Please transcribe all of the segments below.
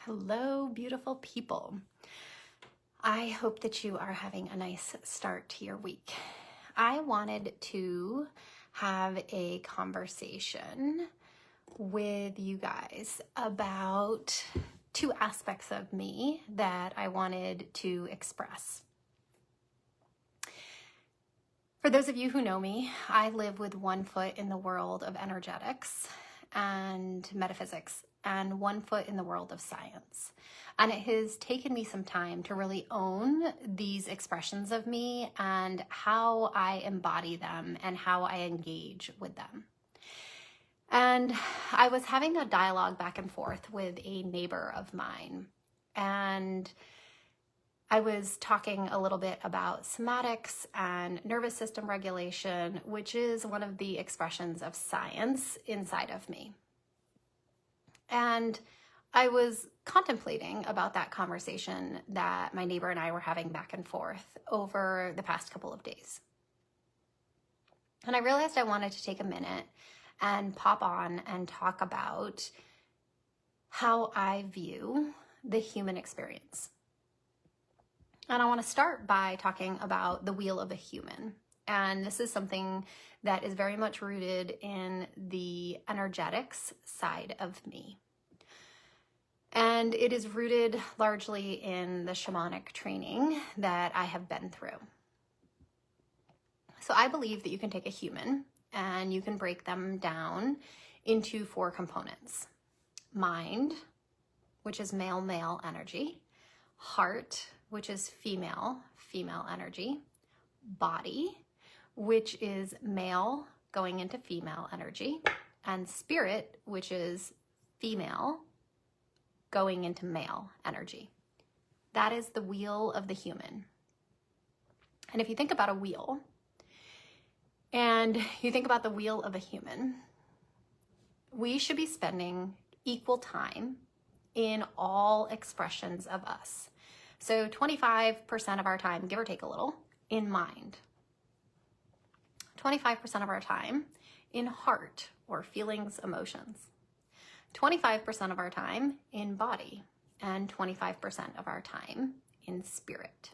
Hello, beautiful people. I hope that you are having a nice start to your week. I wanted to have a conversation with you guys about two aspects of me that I wanted to express. For those of you who know me, I live with one foot in the world of energetics and metaphysics and one foot in the world of science. And it has taken me some time to really own these expressions of me and how I embody them and how I engage with them. And I was having a dialogue back and forth with a neighbor of mine, and I was talking a little bit about somatics and nervous system regulation, which is one of the expressions of science inside of me. And I was contemplating about that conversation that my neighbor and I were having back and forth over the past couple of days. And I realized I wanted to take a minute and pop on and talk about how I view the human experience. And I want to start by talking about the wheel of a human. And this is something that is very much rooted in the energetics side of me. And it is rooted largely in the shamanic training that I have been through. So I believe that you can take a human and you can break them down into four components. Mind, which is male energy. Heart, which is female energy. Body, which is male going into female energy. And spirit, which is female going into male energy. That is the wheel of the human. And if you think about a wheel, and you think about the wheel of a human, we should be spending equal time in all expressions of us. So 25% of our time, give or take a little, in mind. 25% of our time in heart or feelings, emotions. 25% of our time in body, and 25% of our time in spirit.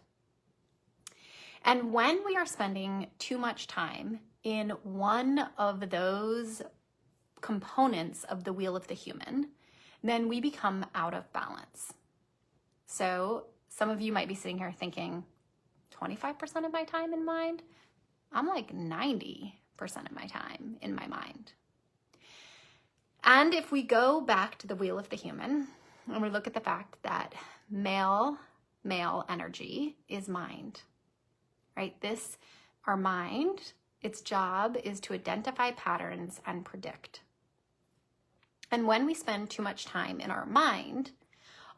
And when we are spending too much time in one of those components of the wheel of the human, then we become out of balance. So some of you might be sitting here thinking, 25% of my time in mind? I'm like 90% of my time in my mind. And if we go back to the wheel of the human, and we look at the fact that male energy is mind, right? Our mind, its job is to identify patterns and predict. And when we spend too much time in our mind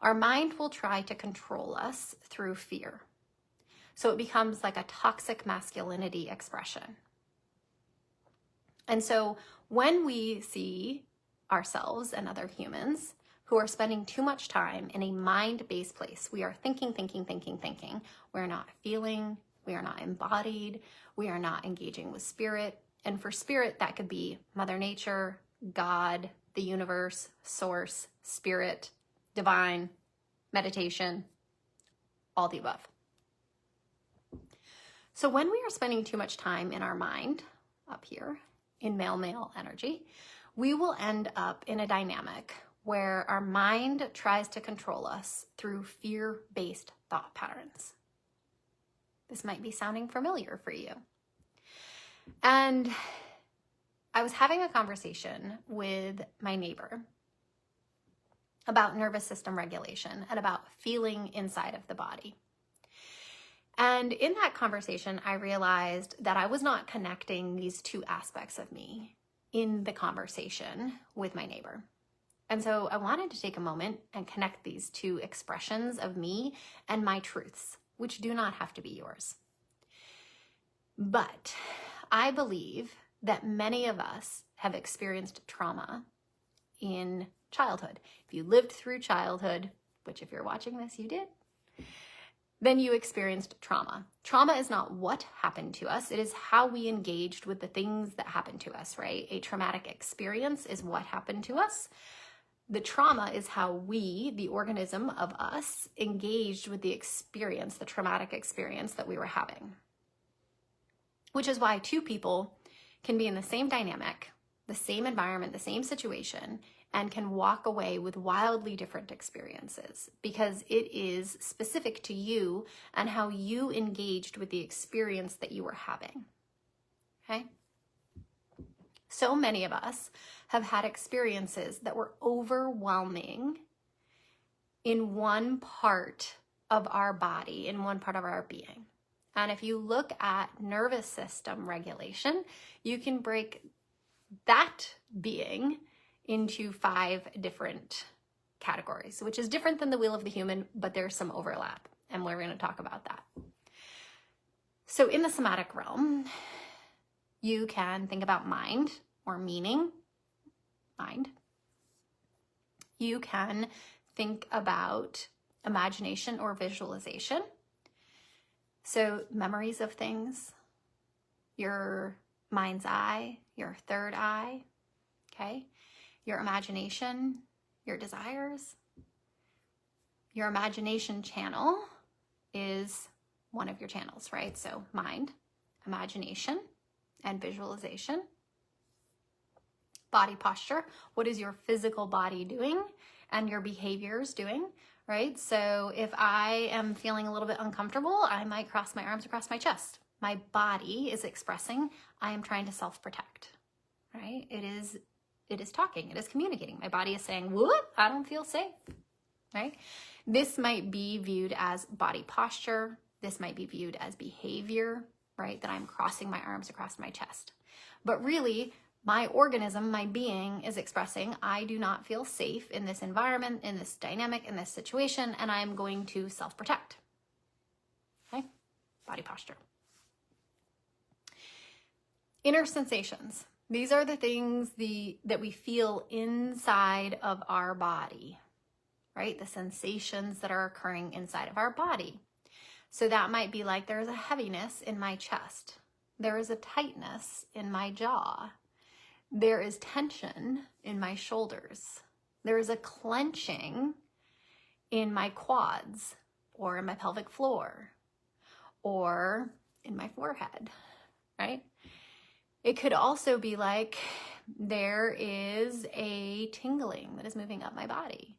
will try to control us through fear. So it becomes like a toxic masculinity expression. And so when we see ourselves and other humans who are spending too much time in a mind-based place, we are thinking. We're not feeling, we are not embodied, we are not engaging with spirit. And for spirit, that could be Mother Nature, God, the universe, source, spirit, divine, meditation, all the above. So when we are spending too much time in our mind, up here, in male energy, we will end up in a dynamic where our mind tries to control us through fear-based thought patterns. This might be sounding familiar for you. And I was having a conversation with my neighbor about nervous system regulation and about feeling inside of the body. And in that conversation, I realized that I was not connecting these two aspects of me in the conversation with my neighbor. And so I wanted to take a moment and connect these two expressions of me and my truths, which do not have to be yours. But I believe that many of us have experienced trauma in childhood. If you lived through childhood, which if you're watching this, you did, then you experienced trauma. Trauma is not what happened to us. It is how we engaged with the things that happened to us, right? A traumatic experience is what happened to us. The trauma is how we, the organism of us, engaged with the experience, the traumatic experience that we were having. Which is why two people can be in the same dynamic, the same environment, the same situation, and can walk away with wildly different experiences because it is specific to you and how you engaged with the experience that you were having. Okay? So many of us have had experiences that were overwhelming in one part of our body, in one part of our being. And if you look at nervous system regulation, you can break that being into 5 different categories, which is different than the wheel of the human, but there's some overlap, and we're going to talk about that. So in the somatic realm, you can think about mind or meaning, mind. You can think about imagination or visualization. So memories of things, your mind's eye, your third eye, okay? Your imagination, your desires. Your imagination channel is one of your channels, right? So mind, imagination, and visualization. Body posture, what is your physical body doing and your behaviors doing, right? So if I am feeling a little bit uncomfortable, I might cross my arms across my chest. My body is expressing, I am trying to self-protect, right? It is talking, it is communicating. My body is saying, whoop, I don't feel safe, right? This might be viewed as body posture. This might be viewed as behavior, right? That I'm crossing my arms across my chest. But really, my organism, my being is expressing, I do not feel safe in this environment, in this dynamic, in this situation, and I'm going to self-protect. Okay? Body posture. Inner sensations. These are the things that we feel inside of our body, right? The sensations that are occurring inside of our body. So that might be like there's a heaviness in my chest. There is a tightness in my jaw. There is tension in my shoulders. There is a clenching in my quads or in my pelvic floor or in my forehead, right? It could also be like there is a tingling that is moving up my body.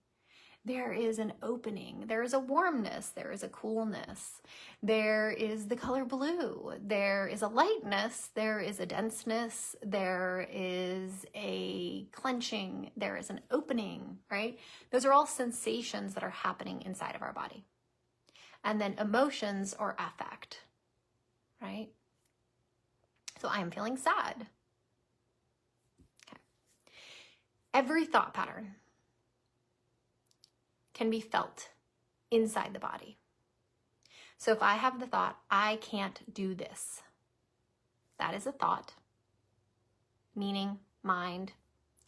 There is an opening, there is a warmness, there is a coolness, there is the color blue, there is a lightness, there is a denseness, there is a clenching, there is an opening, right? Those are all sensations that are happening inside of our body. And then emotions or affect, right? So I am feeling sad. Okay. Every thought pattern can be felt inside the body. So if I have the thought, I can't do this, that is a thought, meaning, mind,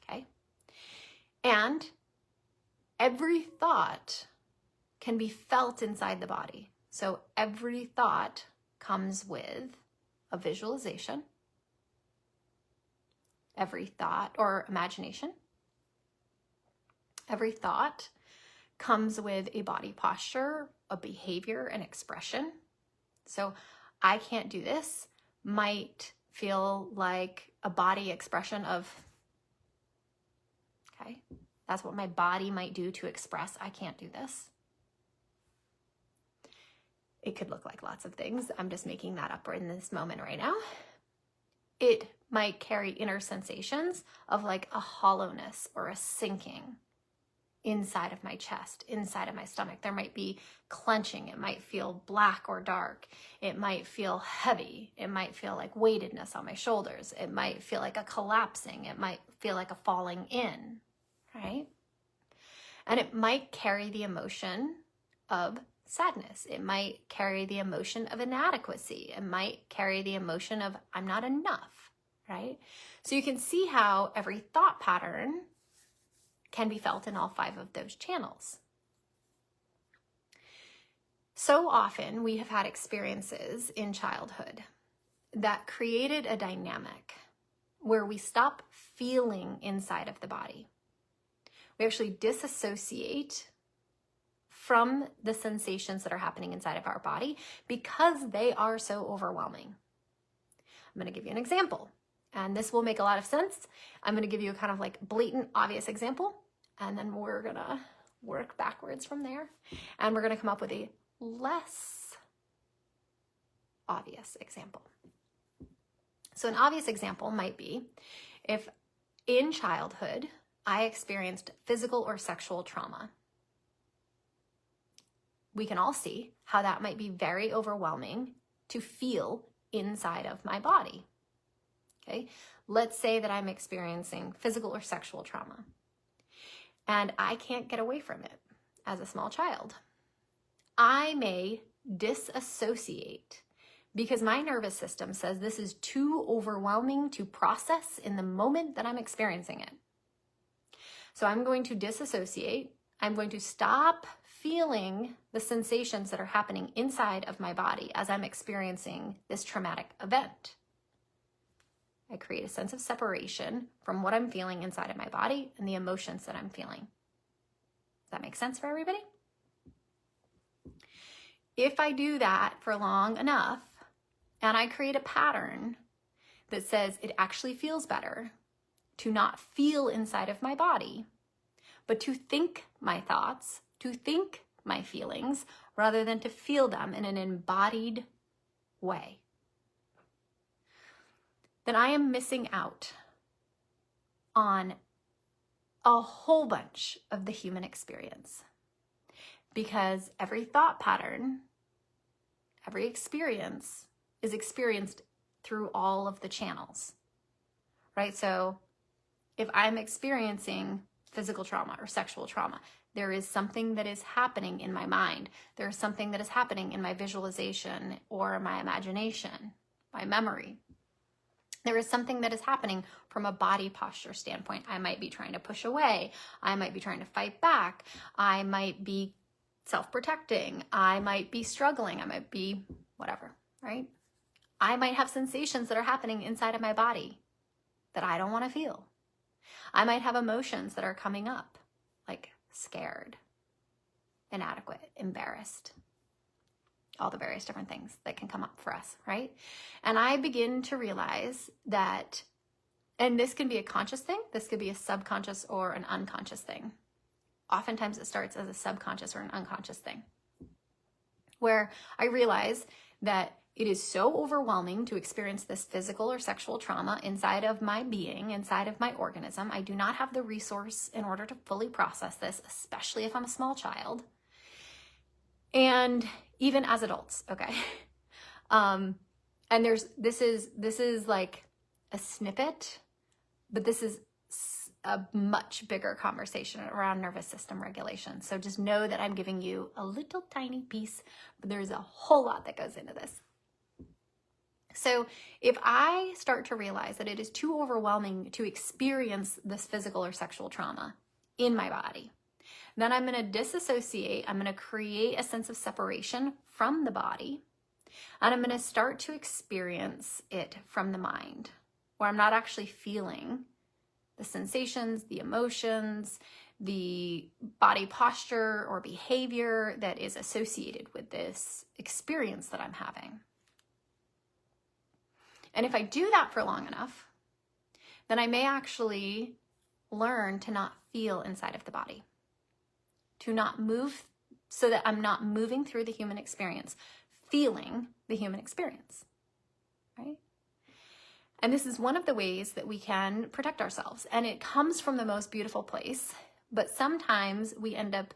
okay? And every thought can be felt inside the body. So every thought comes with a visualization, every thought, or imagination. Every thought comes with a body posture, a behavior, an expression. So I can't do this might feel like a body expression of, okay, that's what my body might do to express I can't do this. It could look like lots of things. I'm just making that up in this moment right now. It might carry inner sensations of like a hollowness or a sinking inside of my chest, inside of my stomach. There might be clenching. It might feel black or dark. It might feel heavy. It might feel like weightedness on my shoulders. It might feel like a collapsing. It might feel like a falling in, right? And it might carry the emotion of sadness. It might carry the emotion of inadequacy. It might carry the emotion of I'm not enough, right? So you can see how every thought pattern can be felt in all 5 of those channels. So often we have had experiences in childhood that created a dynamic where we stop feeling inside of the body. We actually disassociate from the sensations that are happening inside of our body because they are so overwhelming. I'm going to give you an example, and this will make a lot of sense. I'm going to give you a kind of like blatant, obvious example, and then we're going to work backwards from there, and we're going to come up with a less obvious example. So an obvious example might be if in childhood I experienced physical or sexual trauma. We can all see how that might be very overwhelming to feel inside of my body. Okay, let's say that I'm experiencing physical or sexual trauma and I can't get away from it as a small child. I may disassociate because my nervous system says this is too overwhelming to process in the moment that I'm experiencing it. So I'm going to disassociate. I'm going to stop feeling the sensations that are happening inside of my body as I'm experiencing this traumatic event. I create a sense of separation from what I'm feeling inside of my body and the emotions that I'm feeling. Does that make sense for everybody? If I do that for long enough and I create a pattern that says it actually feels better to not feel inside of my body, but to think my thoughts, to think my feelings, rather than to feel them in an embodied way, then I am missing out on a whole bunch of the human experience. Because every thought pattern, every experience is experienced through all of the channels, right? So if I'm experiencing physical trauma or sexual trauma, there is something that is happening in my mind. There is something that is happening in my visualization or my imagination, my memory. There is something that is happening from a body posture standpoint. I might be trying to push away. I might be trying to fight back. I might be self-protecting. I might be struggling. I might be whatever, right? I might have sensations that are happening inside of my body that I don't want to feel. I might have emotions that are coming up, like scared, inadequate, embarrassed, all the various different things that can come up for us, right? And I begin to realize that, and this can be a conscious thing, this could be a subconscious or an unconscious thing. Oftentimes it starts as a subconscious or an unconscious thing, where I realize that it is so overwhelming to experience this physical or sexual trauma inside of my being, inside of my organism. I do not have the resource in order to fully process this, especially if I'm a small child. And even as adults, okay? And this is like a snippet, but this is a much bigger conversation around nervous system regulation. So just know that I'm giving you a little tiny piece, but there's a whole lot that goes into this. So if I start to realize that it is too overwhelming to experience this physical or sexual trauma in my body, then I'm going to disassociate. I'm going to create a sense of separation from the body, and I'm going to start to experience it from the mind, where I'm not actually feeling the sensations, the emotions, the body posture or behavior that is associated with this experience that I'm having. And if I do that for long enough, then I may actually learn to not feel inside of the body, to not move, so that I'm not moving through the human experience, feeling the human experience, right? And this is one of the ways that we can protect ourselves. And it comes from the most beautiful place, but sometimes we end up,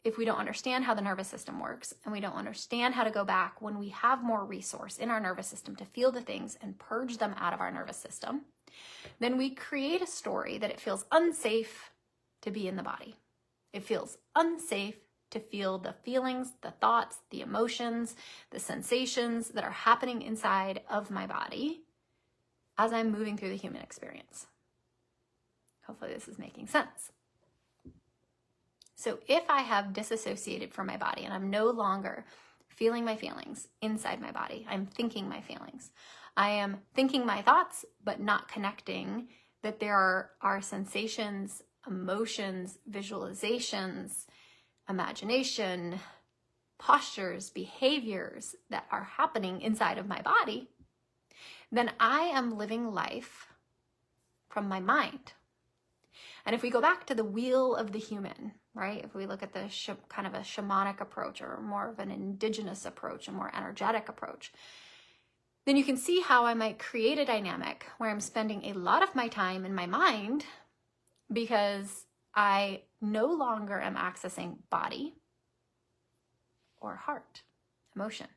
if we don't understand how the nervous system works and we don't understand how to go back when we have more resource in our nervous system to feel the things and purge them out of our nervous system, then we create a story that it feels unsafe to be in the body. It feels unsafe to feel the feelings, the thoughts, the emotions, the sensations that are happening inside of my body as I'm moving through the human experience. Hopefully this is making sense. So if I have disassociated from my body and I'm no longer feeling my feelings inside my body, I'm thinking my feelings. I am thinking my thoughts, but not connecting that there are sensations emotions, visualizations, imagination, postures, behaviors that are happening inside of my body, then I am living life from my mind. And if we go back to the wheel of the human, right? If we look at the kind of a shamanic approach or more of an indigenous approach, a more energetic approach, then you can see how I might create a dynamic where I'm spending a lot of my time in my mind because I no longer am accessing body or heart, emotion,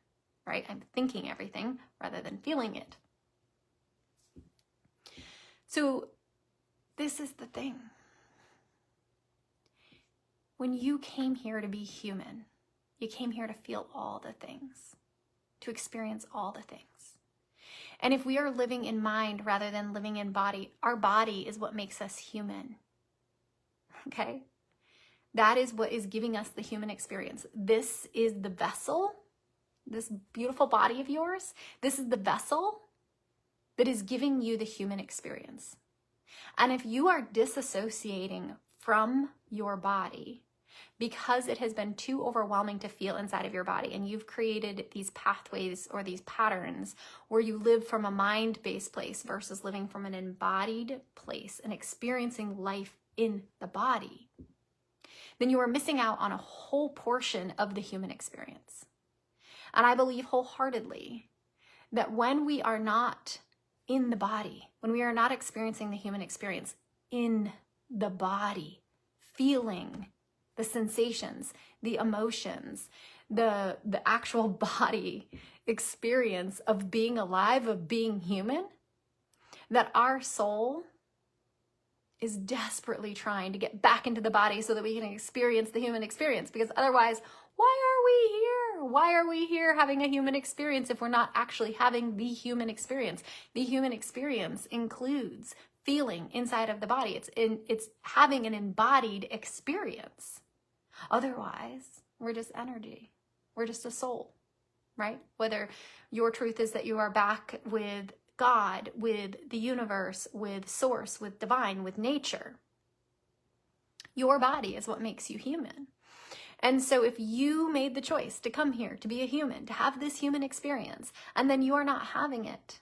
right? I'm thinking everything rather than feeling it. So this is the thing. When you came here to be human, you came here to feel all the things, to experience all the things. And if we are living in mind rather than living in body, our body is what makes us human. Okay? That is what is giving us the human experience. This is the vessel, this beautiful body of yours. This is the vessel that is giving you the human experience. And if you are disassociating from your body because it has been too overwhelming to feel inside of your body, and you've created these pathways or these patterns where you live from a mind-based place versus living from an embodied place and experiencing life in the body, then you are missing out on a whole portion of the human experience. And I believe wholeheartedly that when we are not in the body, when we are not experiencing the human experience in the body, feeling the sensations, the emotions, the actual body experience of being alive, of being human, that our soul is desperately trying to get back into the body so that we can experience the human experience. Because otherwise, why are we here? Why are we here having a human experience if we're not actually having the human experience? The human experience includes feeling inside of the body. It's having an embodied experience. Otherwise, we're just energy. We're just a soul, right? Whether your truth is that you are back with God, with the universe, with source, with divine, with nature. Your body is what makes you human. And so if you made the choice to come here, to be a human, to have this human experience, and then you are not having it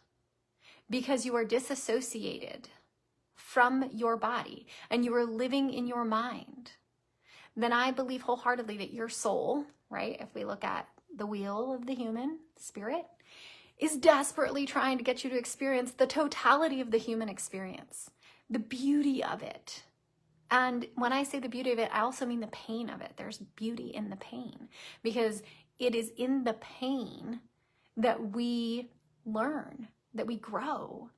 because you are disassociated from your body and you are living in your mind, then I believe wholeheartedly that your soul, right, if we look at the wheel of the human spirit, is desperately trying to get you to experience the totality of the human experience, the beauty of it. And when I say the beauty of it, I also mean the pain of it. There's beauty in the pain because it is in the pain that we learn, that we grow,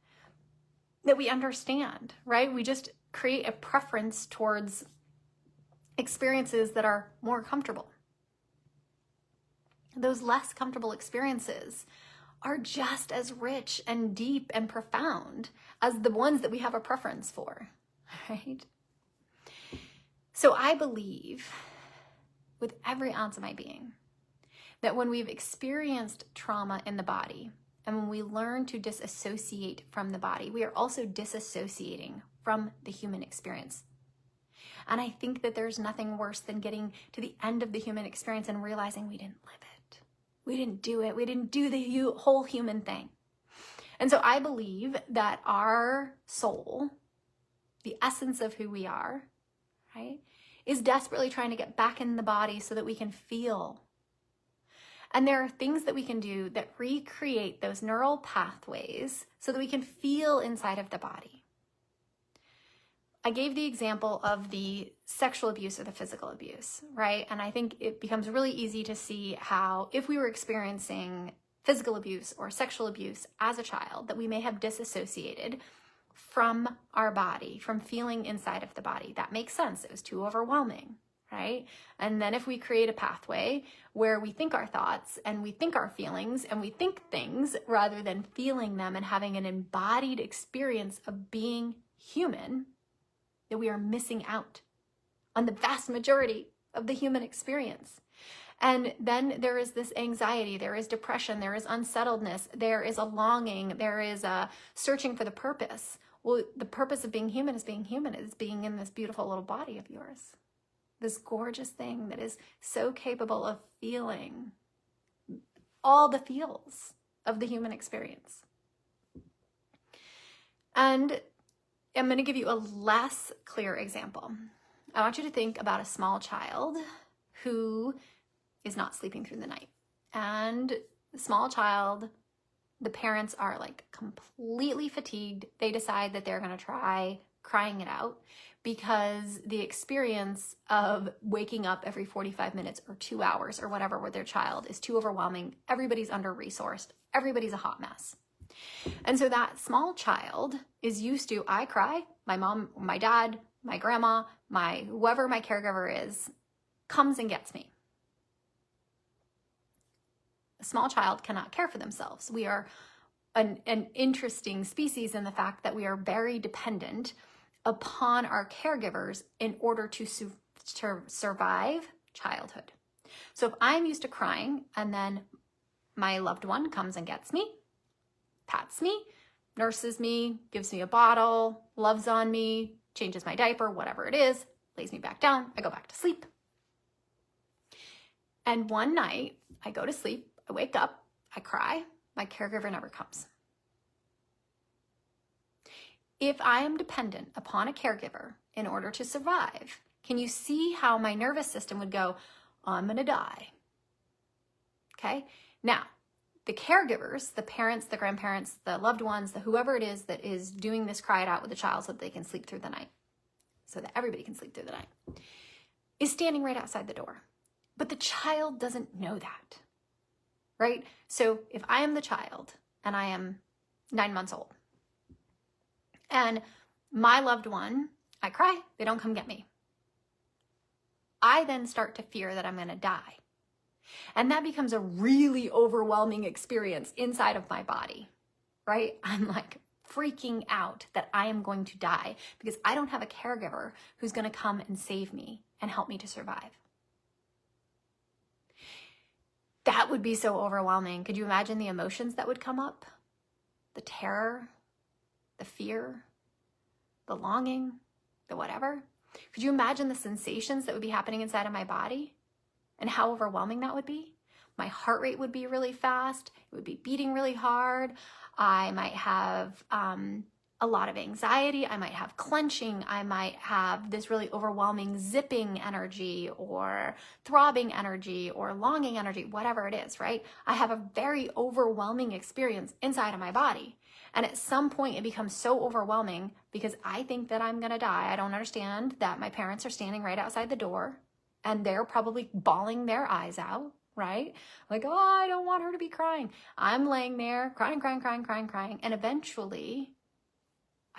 that we understand, right? We just create a preference towards experiences that are more comfortable. Those less comfortable experiences are just as rich and deep and profound as the ones that we have a preference for, right? So I believe with every ounce of my being that when we've experienced trauma in the body and when we learn to disassociate from the body, we are also disassociating from the human experience. And I think that there's nothing worse than getting to the end of the human experience and realizing we didn't live it. We didn't do it. We didn't do the whole human thing. And so I believe that our soul, the essence of who we are, right, is desperately trying to get back in the body so that we can feel. And there are things that we can do that recreate those neural pathways so that we can feel inside of the body. I gave the example of the sexual abuse or the physical abuse, right? And I think it becomes really easy to see how if we were experiencing physical abuse or sexual abuse as a child, that we may have disassociated from our body, from feeling inside of the body. That makes sense. It was too overwhelming, right? And then if we create a pathway where we think our thoughts and we think our feelings and we think things rather than feeling them and having an embodied experience of being human, that we are missing out on the vast majority of the human experience. And then there is this anxiety, there is depression, there is unsettledness, there is a longing, there is a searching for the purpose. Well, the purpose of being human is being in this beautiful little body of yours. This gorgeous thing that is so capable of feeling all the feels of the human experience. And I'm going to give you a less clear example. I want you to think about a small child who is not sleeping through the night. And the small child, the parents are like completely fatigued. They decide that they're going to try crying it out because the experience of waking up every 45 minutes or 2 hours or whatever with their child is too overwhelming. Everybody's under-resourced. Everybody's a hot mess. And so that small child is used to, I cry, my mom, my dad, my grandma, whoever my caregiver is, comes and gets me. A small child cannot care for themselves. We are an interesting species in the fact that we are very dependent upon our caregivers in order to survive childhood. So if I'm used to crying and then my loved one comes and gets me, pats me, nurses me, gives me a bottle, loves on me, changes my diaper, whatever it is, lays me back down, I go back to sleep. And one night I go to sleep, I wake up, I cry, my caregiver never comes. If I am dependent upon a caregiver in order to survive, can you see how my nervous system would go, I'm going to die? Okay? Now, the caregivers, the parents, the grandparents, the loved ones, the whoever it is that is doing this cry it out with the child so that they can sleep through the night, so that everybody can sleep through the night, is standing right outside the door. But the child doesn't know that, right? So if I am the child and I am 9 months old and my loved one, I cry, they don't come get me. I then start to fear that I'm going to die. And that becomes a really overwhelming experience inside of my body, right? I'm like freaking out that I am going to die because I don't have a caregiver who's going to come and save me and help me to survive. That would be so overwhelming. Could you imagine the emotions that would come up? The terror, the fear, the longing, the whatever. Could you imagine the sensations that would be happening inside of my body and how overwhelming that would be? My heart rate would be really fast. It would be beating really hard. I might have a lot of anxiety. I might have clenching. I might have this really overwhelming zipping energy or throbbing energy or longing energy, whatever it is, right? I have a very overwhelming experience inside of my body. And at some point it becomes so overwhelming because I think that I'm going to die. I don't understand that my parents are standing right outside the door and they're probably bawling their eyes out, right? Like, oh, I don't want her to be crying. I'm laying there crying. And eventually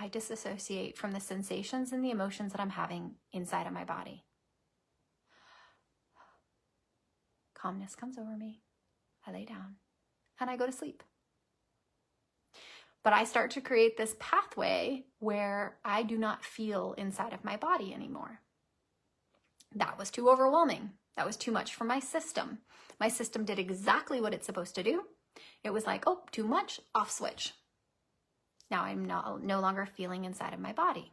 I disassociate from the sensations and the emotions that I'm having inside of my body. Calmness comes over me. I lay down and I go to sleep. But I start to create this pathway where I do not feel inside of my body anymore. That was too overwhelming. That was too much for my system. My system did exactly what it's supposed to do. It was like, oh, too much, off switch. Now I'm no longer feeling inside of my body.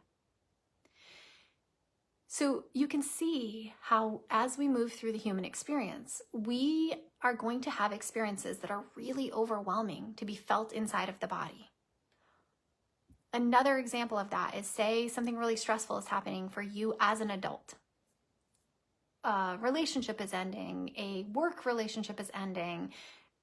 So you can see how as we move through the human experience, we are going to have experiences that are really overwhelming to be felt inside of the body. Another example of that is, say something really stressful is happening for you as an adult. A relationship is ending, a work relationship is ending,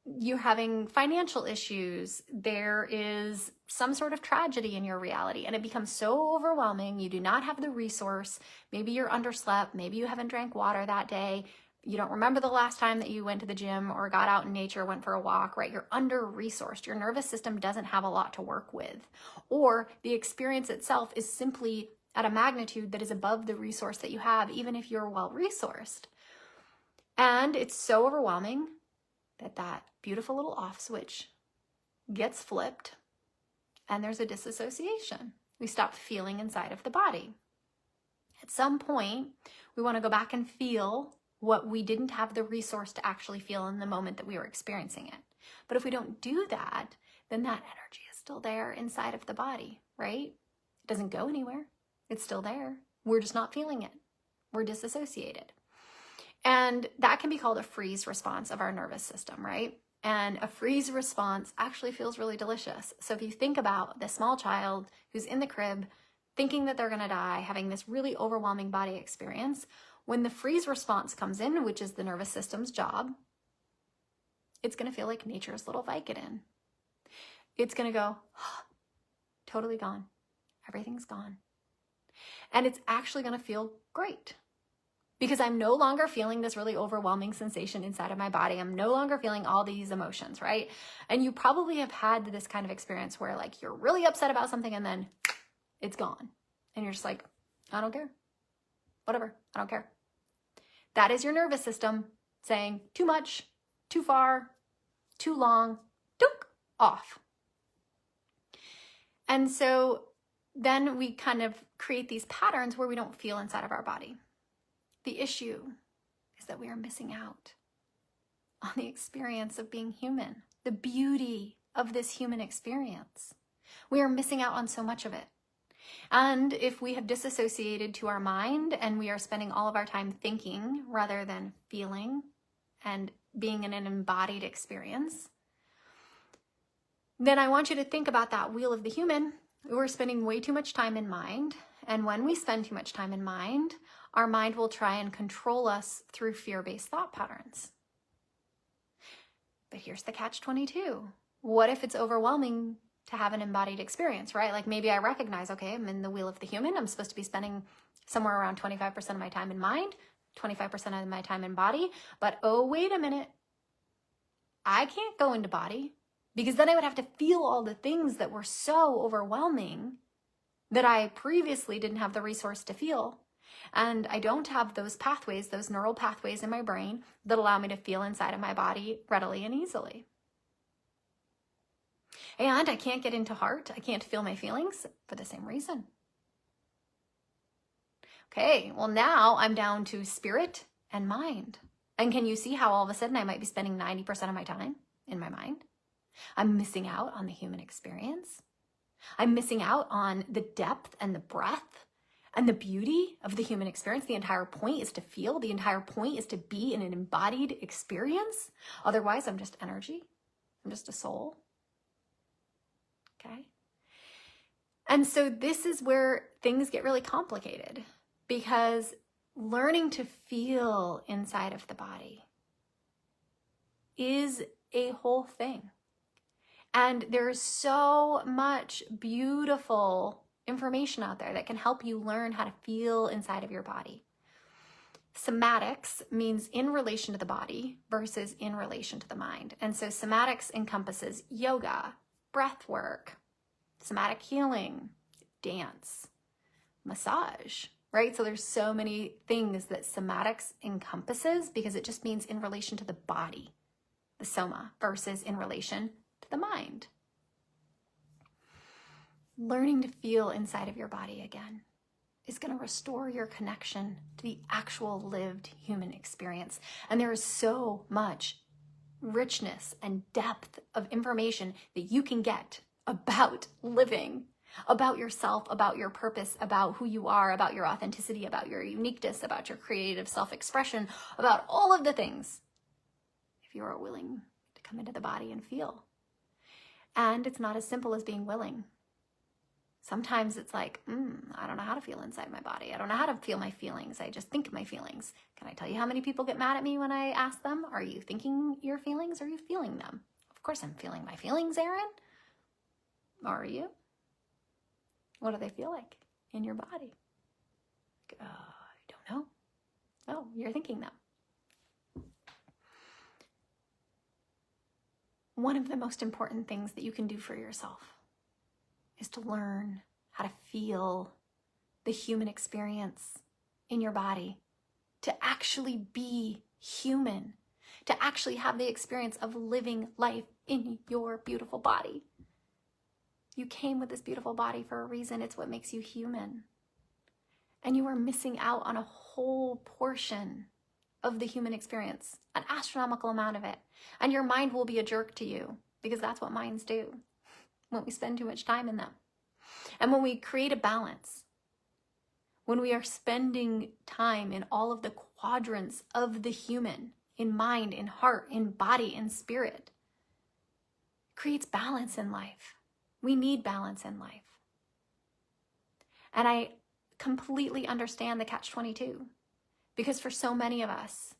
you're having financial issues, there is some sort of tragedy in your reality, and it becomes so overwhelming, you do not have the resource, maybe you're underslept, maybe you haven't drank water that day, you don't remember the last time that you went to the gym or got out in nature, went for a walk, right? You're under-resourced. Your nervous system doesn't have a lot to work with. Or the experience itself is simply at a magnitude that is above the resource that you have, even if you're well-resourced. And it's so overwhelming that that beautiful little off switch gets flipped and there's a disassociation. We stop feeling inside of the body. At some point, we want to go back and feel what we didn't have the resource to actually feel in the moment that we were experiencing it. But if we don't do that, then that energy is still there inside of the body, right? It doesn't go anywhere. It's still there. We're just not feeling it. We're disassociated. And that can be called a freeze response of our nervous system, right? And a freeze response actually feels really delicious. So if you think about the small child who's in the crib, thinking that they're going to die, having this really overwhelming body experience, when the freeze response comes in, which is the nervous system's job, it's going to feel like nature's little Vicodin. It's going to go, totally gone. Everything's gone. And it's actually going to feel great because I'm no longer feeling this really overwhelming sensation inside of my body. I'm no longer feeling all these emotions, right? And you probably have had this kind of experience where like you're really upset about something and then it's gone. And you're just like, I don't care. Whatever, I don't care. That is your nervous system saying too much, too far, too long, dunk, off. And so then we kind of create these patterns where we don't feel inside of our body. The issue is that we are missing out on the experience of being human, the beauty of this human experience. We are missing out on so much of it. And if we have disassociated to our mind and we are spending all of our time thinking rather than feeling and being in an embodied experience, then I want you to think about that wheel of the human. We're spending way too much time in mind. And when we spend too much time in mind, our mind will try and control us through fear-based thought patterns. But here's the catch-22. What if it's overwhelming to have an embodied experience, right? Like maybe I recognize, okay, I'm in the wheel of the human. I'm supposed to be spending somewhere around 25% of my time in mind, 25% of my time in body. But oh, wait a minute. I can't go into body because then I would have to feel all the things that were so overwhelming that I previously didn't have the resource to feel. And I don't have those pathways, those neural pathways in my brain that allow me to feel inside of my body readily and easily. And I can't get into heart. I can't feel my feelings for the same reason. Okay, well now I'm down to spirit and mind. And can you see how all of a sudden I might be spending 90% of my time in my mind? I'm missing out on the human experience. I'm missing out on the depth and the breadth and the beauty of the human experience. The entire point is to feel. The entire point is to be in an embodied experience. Otherwise, I'm just energy. I'm just a soul. Okay? And so this is where things get really complicated because learning to feel inside of the body is a whole thing. And there's so much beautiful information out there that can help you learn how to feel inside of your body. Somatics means in relation to the body versus in relation to the mind. And so somatics encompasses yoga, breath work, somatic healing, dance, massage, right? So there's so many things that somatics encompasses because it just means in relation to the body, the soma, versus in relation to the mind. Learning to feel inside of your body again is going to restore your connection to the actual lived human experience. And there is so much richness and depth of information that you can get about living, about yourself, about your purpose, about who you are, about your authenticity, about your uniqueness, about your creative self-expression, about all of the things, if you are willing to come into the body and feel. And it's not as simple as being willing. Sometimes it's like, I don't know how to feel inside my body. I don't know how to feel my feelings. I just think my feelings. Can I tell you how many people get mad at me when I ask them, are you thinking your feelings or are you feeling them? Of course I'm feeling my feelings, Erin. Are you? What do they feel like in your body? I don't know. Oh, you're thinking them. One of the most important things that you can do for yourself is to learn how to feel the human experience in your body, to actually be human, to actually have the experience of living life in your beautiful body. You came with this beautiful body for a reason. It's what makes you human. And you are missing out on a whole portion of the human experience, an astronomical amount of it. And your mind will be a jerk to you because that's what minds do when we spend too much time in them. And when we create a balance, when we are spending time in all of the quadrants of the human, in mind, in heart, in body, in spirit, it creates balance in life. We need balance in life. And I completely understand the catch-22, because for so many of us,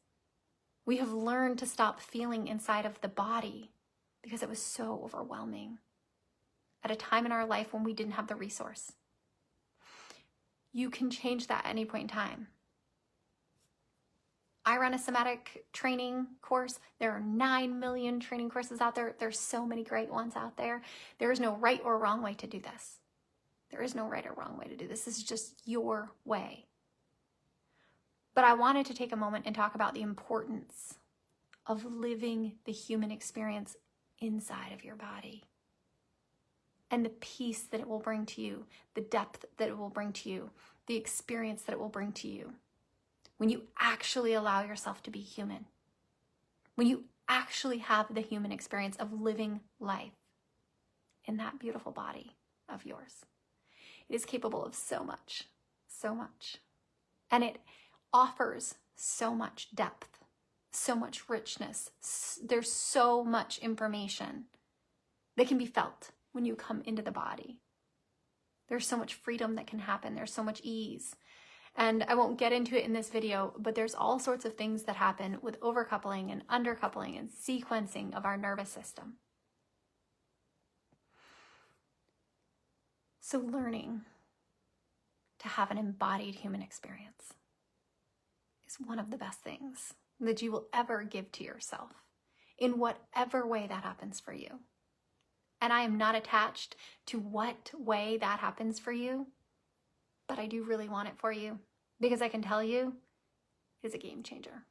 we have learned to stop feeling inside of the body because it was so overwhelming at a time in our life when we didn't have the resource. You can change that at any point in time. I run a somatic training course. There are 9 million training courses out there. There's so many great ones out there. There is no right or wrong way to do this. There is no right or wrong way to do this. This is just your way. But I wanted to take a moment and talk about the importance of living the human experience inside of your body and the peace that it will bring to you, the depth that it will bring to you, the experience that it will bring to you when you actually allow yourself to be human, when you actually have the human experience of living life in that beautiful body of yours. It is capable of so much, so much. And it offers so much depth, so much richness. There's so much information that can be felt when you come into the body. There's so much freedom that can happen. There's so much ease. And I won't get into it in this video, but there's all sorts of things that happen with overcoupling and undercoupling and sequencing of our nervous system. So learning to have an embodied human experience is one of the best things that you will ever give to yourself, in whatever way that happens for you. And I am not attached to what way that happens for you, but I do really want it for you, because I can tell you it is a game changer.